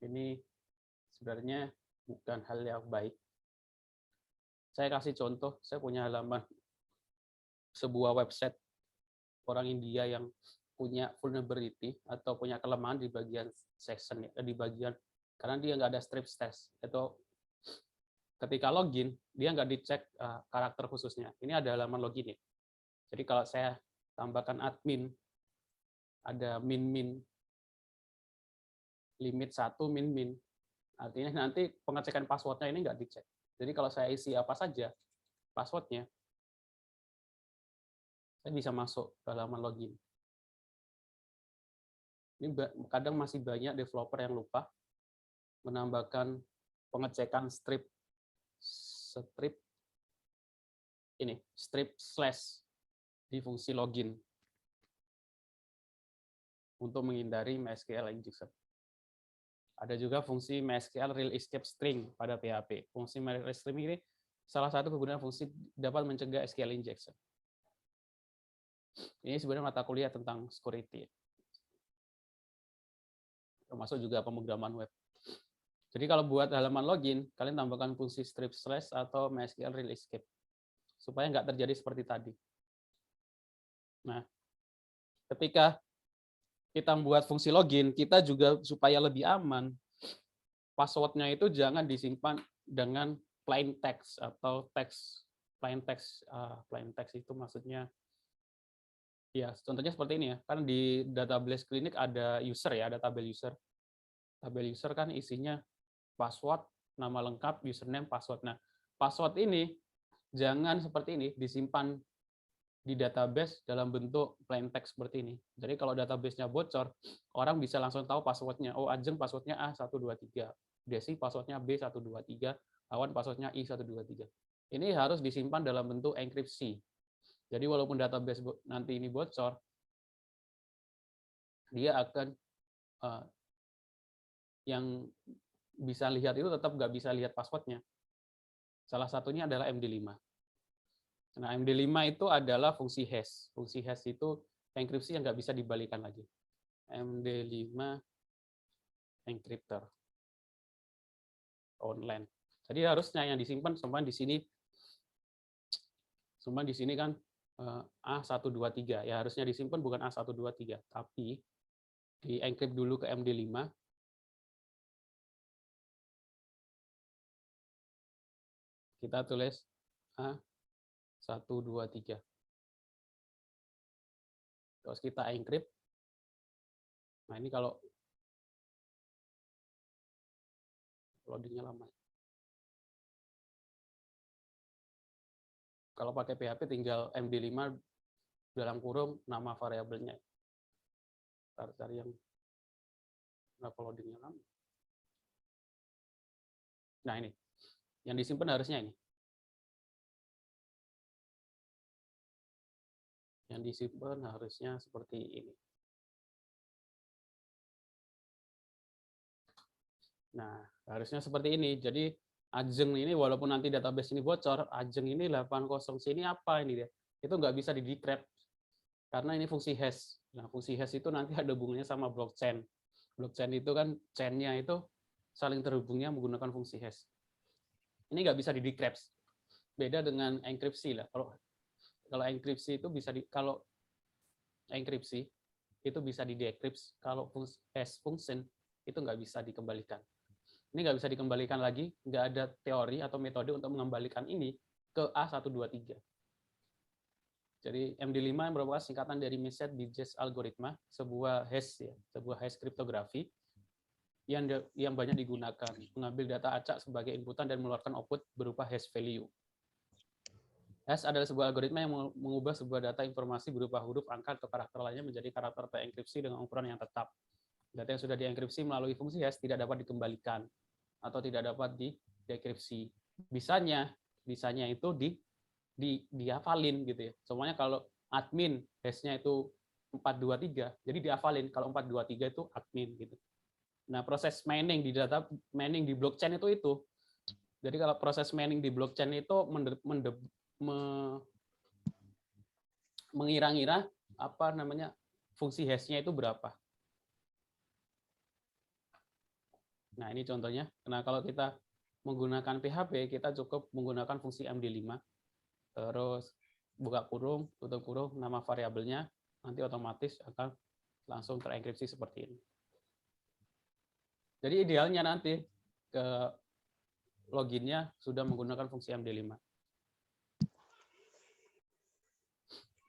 Ini sebenarnya bukan hal yang baik. Saya kasih contoh, saya punya halaman sebuah website orang India yang punya vulnerability atau punya kelemahan di bagian section, di bagian karena dia nggak ada strip test. Itu ketika login dia nggak dicek karakter khususnya. Ini ada halaman login ya. Jadi kalau saya tambahkan admin, ada min limit 1 min, artinya nanti pengecekan passwordnya ini nggak dicek. Jadi kalau saya isi apa saja passwordnya, saya bisa masuk ke halaman login. Ini kadang masih banyak developer yang lupa menambahkan pengecekan strip slash di fungsi login untuk menghindari MySQL injection. Ada juga fungsi MySQL real escape string pada PHP. Fungsi real string ini salah satu kegunaan fungsi dapat mencegah SQL injection. Ini sebenarnya mata kuliah tentang security, termasuk juga pemrograman web. Jadi kalau buat halaman login, kalian tambahkan fungsi strip slash atau MySQL real escape supaya nggak terjadi seperti tadi. Nah, ketika kita membuat fungsi login, kita juga supaya lebih aman, passwordnya itu jangan disimpan dengan plain text atau plain text itu maksudnya ya, contohnya seperti ini ya. Kan di database klinik ada user ya, ada tabel user. Tabel user kan isinya password, nama lengkap, username, password. Nah, password ini jangan seperti ini disimpan di database dalam bentuk plain text seperti ini. Jadi kalau database-nya bocor, orang bisa langsung tahu password-nya. Oh, Ajeng password-nya A123, Desi password-nya B123, Awan password-nya I123. Ini harus disimpan dalam bentuk enkripsi. Jadi walaupun database nanti ini bocor, dia akan yang bisa lihat itu tetap nggak bisa lihat passwordnya. Salah satunya adalah MD5. Nah, MD5 itu adalah fungsi hash. Fungsi hash itu enkripsi yang nggak bisa dibalikan lagi. MD5 encryptor online. Jadi harusnya yang disimpan semua di sini kan A123. Ya harusnya disimpan bukan A123, tapi di encrypt dulu ke MD5. Kita tulis A123. Terus kita encrypt. Nah, ini kalau loadingnya lama. Kalau pakai PHP tinggal MD5 dalam kurung nama variabelnya. Cari yang berapa loadingnya lama. Nah, ini. Yang disimpan harusnya ini. Yang disimpan harusnya seperti ini. Nah, harusnya seperti ini. Jadi Ajeng ini walaupun nanti database ini bocor, Ajeng ini 80C ini apa ini dia? Itu nggak bisa di-decrypt karena ini fungsi hash. Nah, fungsi hash itu nanti ada hubungannya sama blockchain. Blockchain itu kan chain-nya itu saling terhubungnya menggunakan fungsi hash. Ini nggak bisa di-decrypt. Beda dengan enkripsi lah. Kalau enkripsi itu bisa kalau enkripsi itu bisa di-decrypt, kalau hash function itu nggak bisa dikembalikan. Ini nggak bisa dikembalikan lagi, nggak ada teori atau metode untuk mengembalikan ini ke A123. Jadi MD5 merupakan singkatan dari Message Digest Algorithm, sebuah hash ya, sebuah hash kriptografi yang banyak digunakan, mengambil data acak sebagai inputan dan mengeluarkan output berupa hash value. Hash adalah sebuah algoritma yang mengubah sebuah data informasi berupa huruf, angka, atau karakter lainnya menjadi karakter terenkripsi dengan ukuran yang tetap. Data yang sudah dienkripsi melalui fungsi hash tidak dapat dikembalikan atau tidak dapat didekripsi. Bisanya itu dihafalin gitu ya. Semuanya kalau admin hash-nya itu 423, jadi dihafalin kalau 423 itu admin gitu. Nah, proses mining di blockchain itu. Jadi kalau proses mining di blockchain itu mengira-ngira apa namanya fungsi hash-nya itu berapa. Nah, ini contohnya. Nah, kalau kita menggunakan PHP, kita cukup menggunakan fungsi MD5, terus buka kurung, tutup kurung, nama variabelnya, nanti otomatis akan langsung terenkripsi seperti ini. Jadi idealnya nanti ke loginnya sudah menggunakan fungsi MD5.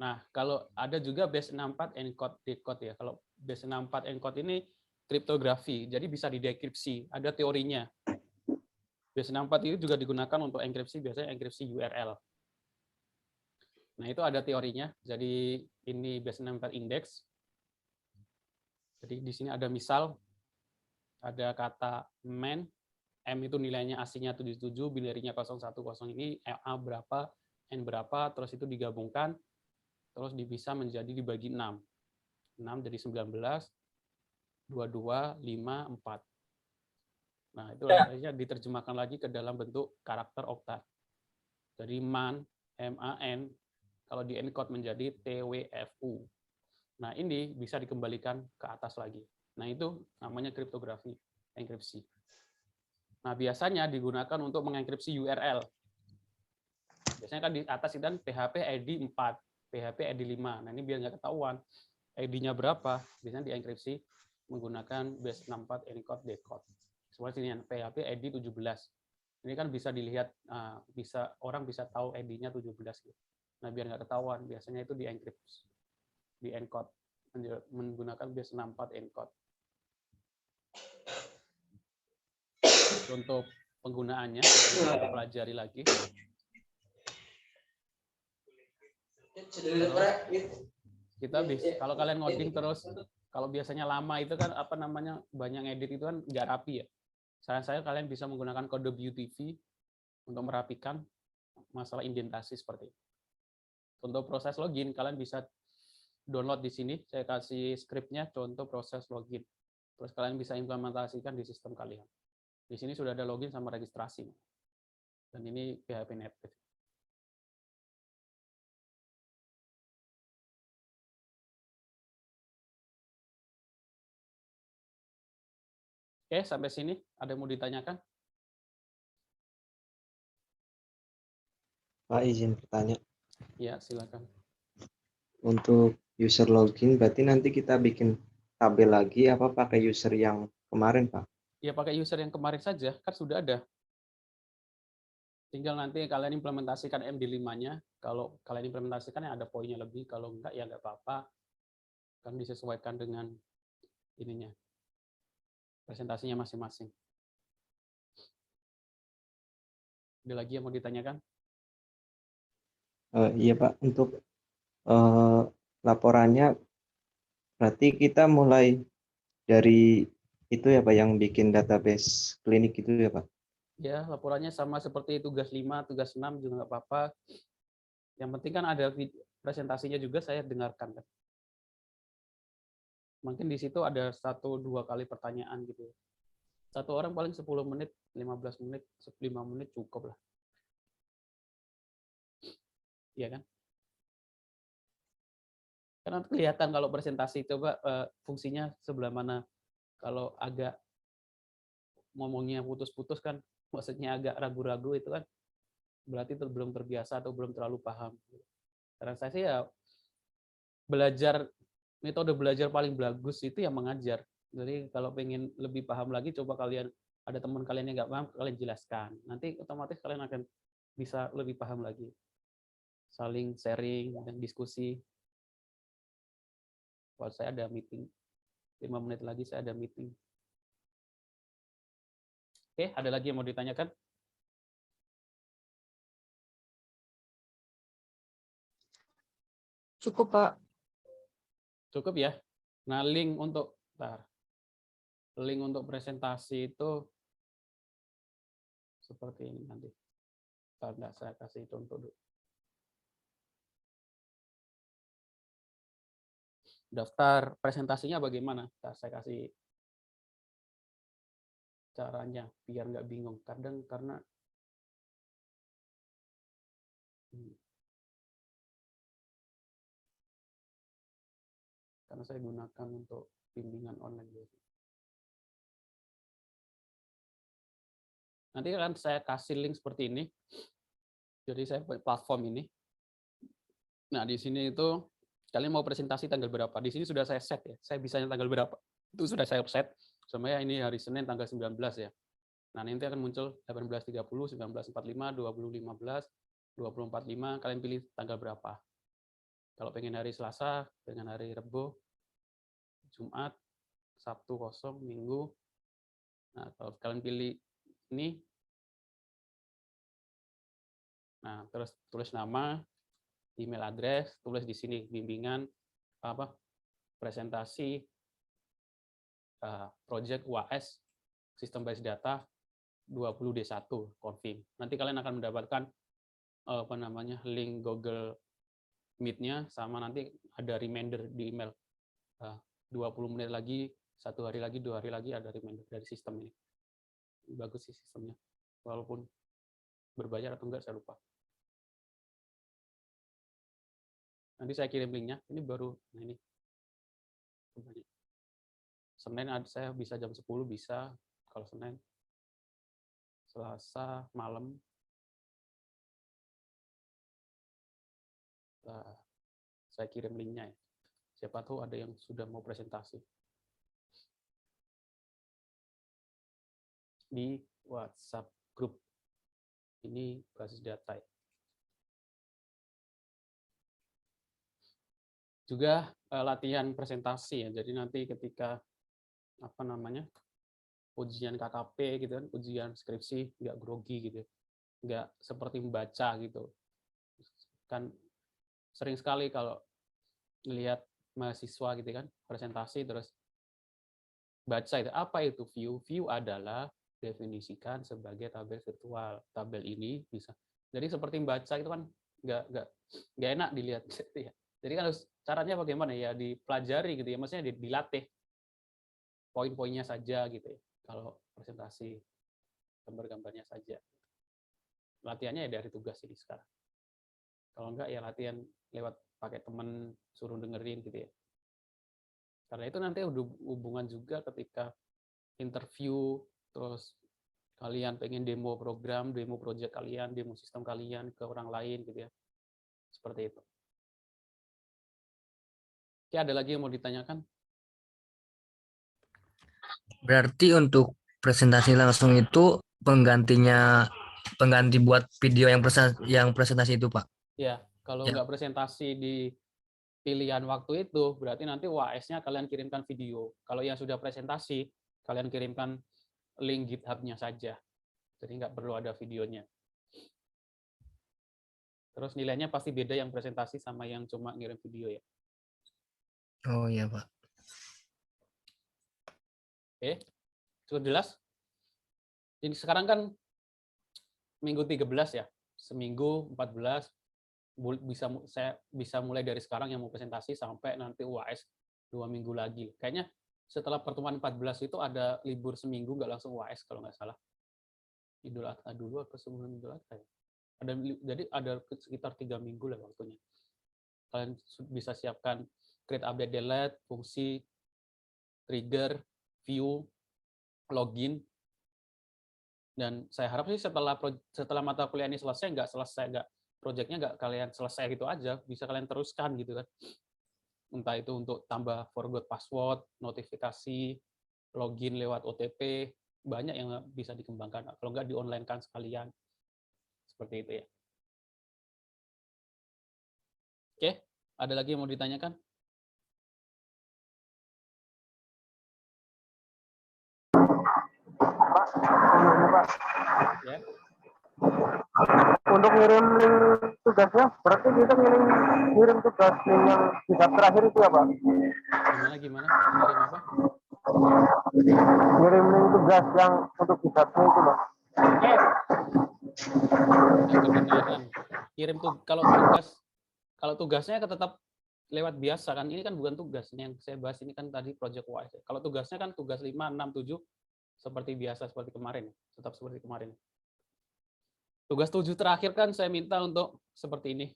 Nah, kalau ada juga base64 encode decode ya. Kalau base64 encode ini kriptografi, jadi bisa didekripsi, ada teorinya. Base64 itu juga digunakan untuk enkripsi, biasanya enkripsi URL. Nah, itu ada teorinya. Jadi ini base64 index. Jadi di sini ada misal, ada kata main, M itu nilainya aslinya 77, binarinya 010 ini, A berapa, N berapa, terus itu digabungkan, terus bisa menjadi dibagi 6. 6 jadi 19, 22, 5, 4. Nah, itu artinya diterjemahkan lagi ke dalam bentuk karakter oktat. Jadi MAN, MAN, kalau di encode menjadi TWFU. Nah, ini bisa dikembalikan ke atas lagi. Nah, itu namanya kriptografi, enkripsi. Nah, biasanya digunakan untuk mengenkripsi URL. Biasanya kan di atas itu kan PHP ID 4, PHP ID 5. Nah, ini biar nggak ketahuan ID-nya berapa, biasanya dienkripsi menggunakan base64 encode decode. Seperti ini PHP ID 17. Ini kan bisa dilihat, orang bisa tahu ID-nya 17. Nah, biar nggak ketahuan, biasanya itu dienkripsi, di encode menggunakan base64 encode. Untuk penggunaannya kita pelajari lagi. Kita bisa, kalau kalian ngoding terus, kalau biasanya lama itu kan apa namanya banyak edit itu kan nggak rapi ya. Saran saya kalian bisa menggunakan kode BuTV untuk merapikan masalah indentasi seperti itu. Untuk proses login kalian bisa download di sini. Saya kasih scriptnya contoh proses login. Terus kalian bisa implementasikan di sistem kalian. Di sini sudah ada login sama registrasi. Dan ini PHP native. Oke, sampai sini ada yang mau ditanyakan? Pak, izin bertanya. Ya, silakan. untuk user login berarti nanti kita bikin tabel lagi apa pakai user yang kemarin, Pak? Ya pakai user yang kemarin saja, kan sudah ada. Tinggal nanti kalian implementasikan MD5-nya. Kalau kalian implementasikan ya ada poinnya lebih, kalau enggak ya enggak apa-apa. Kan disesuaikan dengan ininya, presentasinya masing-masing. Ada lagi yang mau ditanyakan? Iya, Pak, untuk laporannya berarti kita mulai dari itu ya, Pak, yang bikin database klinik itu ya, Pak? Ya, laporannya sama seperti tugas 5, tugas 6 juga nggak apa-apa. Yang penting kan ada presentasinya juga saya dengarkan. Kan. Mungkin di situ ada 1-2 kali pertanyaan gitu. Satu orang paling 10 menit, 15 menit, 5 menit cukup lah. Iya kan? Karena kelihatan kalau presentasi coba fungsinya sebelah mana. Kalau agak ngomongnya putus-putus kan, maksudnya agak ragu-ragu itu kan berarti belum terbiasa atau belum terlalu paham. Karena saya sih ya metode belajar paling bagus itu yang mengajar. Jadi kalau pengen lebih paham lagi, coba kalian ada teman kalian yang nggak paham, kalian jelaskan. Nanti otomatis kalian akan bisa lebih paham lagi. Saling sharing dan diskusi. Kalau saya ada meeting, 5 menit lagi saya ada meeting. Oke, ada lagi yang mau ditanyakan? Cukup, Pak. Cukup ya. Nah, link untuk presentasi itu seperti ini nanti. Bentar, saya kasih contoh dulu. Daftar presentasinya bagaimana? Saya kasih caranya biar nggak bingung. Kadang karena saya gunakan untuk bimbingan online. Nanti kan saya kasih link seperti ini. Jadi saya platform ini. Nah, di sini itu kalian mau presentasi tanggal berapa? Di sini sudah saya set ya. Saya bisanya tanggal berapa? Itu sudah saya set. Sebenarnya ini hari Senin tanggal 19 ya. Nah, nanti akan muncul 18.30, 19.45, 20.15, 20.45. Kalian pilih tanggal berapa. Kalau pengen hari Selasa, dengan hari Rabu, Jumat, Sabtu kosong, Minggu. Nah, kalau kalian pilih ini, nah terus tulis nama, email address, tulis di sini bimbingan presentasi project UAS sistem basis data 20D1 confirm. Nanti kalian akan mendapatkan link Google Meet-nya sama nanti ada reminder di email 20 menit lagi, 1 hari lagi, 2 hari lagi ada reminder dari sistem ini. Bagus sih sistemnya. Walaupun berbayar atau enggak saya lupa. Nanti saya kirim linknya. Ini baru ini. Senin saya bisa jam 10 bisa kalau Senin. Selasa malam. Saya kirim linknya ya. Siapa tahu ada yang sudah mau presentasi. Di WhatsApp grup. Ini basis data ya. Juga latihan presentasi ya. Jadi nanti ketika ujian KKP gitu kan, ujian skripsi nggak grogi gitu. Nggak seperti membaca gitu. Kan sering sekali kalau lihat mahasiswa gitu kan, presentasi terus baca itu. Apa itu view? View adalah definisikan sebagai tabel virtual. Tabel ini bisa. Jadi seperti membaca itu kan nggak enak dilihat. Jadi kan harus caranya bagaimana ya dipelajari gitu ya, maksudnya dilatih poin-poinnya saja gitu ya. Kalau presentasi gambar-gambarnya saja. Latihannya ya dari tugas ini sekarang. Kalau enggak ya latihan lewat pakai teman suruh dengerin gitu ya. Karena itu nanti ada hubungan juga ketika interview, terus kalian pengen demo program, demo project kalian, demo sistem kalian ke orang lain gitu ya. Seperti itu. Oke, ada lagi yang mau ditanyakan? Berarti untuk presentasi langsung itu pengganti buat video yang presentasi itu, Pak. Ya, kalau Ya. nggak presentasi di pilihan waktu itu, berarti nanti UAS-nya kalian kirimkan video. Kalau yang sudah presentasi, kalian kirimkan link GitHub-nya saja. Jadi nggak perlu ada videonya. Terus nilainya pasti beda yang presentasi sama yang cuma ngirim video ya. Oh iya, Pak. Oke, cukup jelas? Ini sekarang kan minggu 13 ya, seminggu 14, saya bisa mulai dari sekarang yang mau presentasi sampai nanti UAS 2 minggu lagi. Kayaknya setelah pertemuan 14 itu ada libur seminggu, nggak langsung UAS kalau nggak salah. Idul Adha dulu atau sebelum Idul Adha ya? Jadi ada sekitar 3 minggu lah waktunya. Kalian bisa siapkan create, update, delete, fungsi, trigger, view, login. Dan saya harap sih setelah mata kuliah ini selesai, proyeknya nggak kalian selesai gitu aja, bisa kalian teruskan gitu kan. Entah itu untuk tambah forgot password, notifikasi, login lewat OTP, banyak yang bisa dikembangkan. Kalau nggak di-online-kan sekalian. Seperti itu ya. Oke, ada lagi yang mau ditanyakan? Ya. Untuk ngirim link tugasnya, berarti kita ngirim tugas link yang bisa terakhir itu ya, Pak? Gimana? Ngirim apa? Ngirim link tugas yang untuk tugasnya itu, Pak. Yang kedengaran. Kirim tuh kalau tugasnya tetap lewat biasa kan. Ini kan bukan tugas. Ini yang saya bahas ini kan tadi project wise. Kalau tugasnya kan tugas 5, 6, 7 seperti biasa, seperti kemarin. Tetap seperti kemarin. Tugas 7 terakhir kan saya minta untuk seperti ini.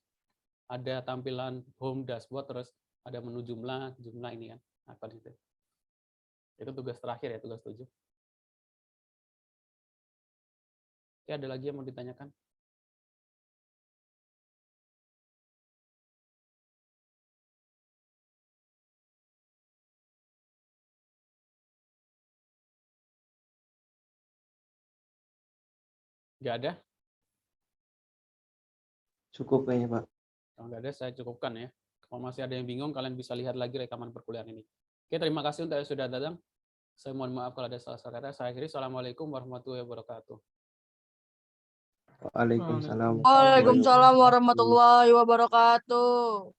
Ada tampilan home dashboard, terus ada menu jumlah ini kan. Apa itu? Itu tugas terakhir ya, tugas 7. Oke, ada lagi yang mau ditanyakan? Nggak ada? Cukup kayaknya, Pak. Kalau nggak ada, saya cukupkan ya. Kalau masih ada yang bingung, kalian bisa lihat lagi rekaman perkuliahan ini. Oke, terima kasih untuk yang sudah datang. Saya mohon maaf kalau ada salah-salah kata. Saya akhiri. Assalamualaikum warahmatullahi wabarakatuh. Waalaikumsalam. Waalaikumsalam warahmatullahi wabarakatuh.